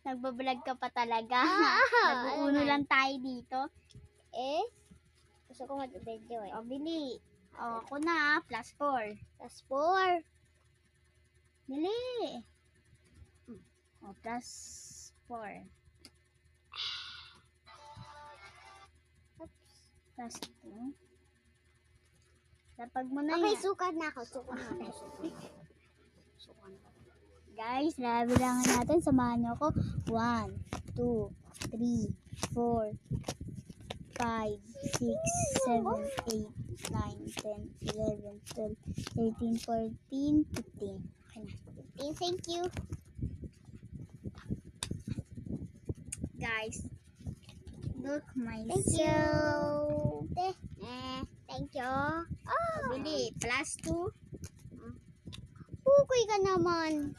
Nagbablog ka pa talaga. Nag-uuno lang tayo dito. Eh, gusto ko mag-video eh. O, bili. O, ako na. +4. +4. Bili. O, +4. +2. Lapag mo na Okay, yan. sukat na ako. Sukat na ako. Guys, nabilangan natin. Samahan niyo ako. 1, 2, 3, 4, 5, 6, 7, 8, 9, 10, 11, 12, 13, 14, 15. Okay na. Thank you. Guys, look my Thank you. Thank you. Bili. +2. Pukoy ka naman.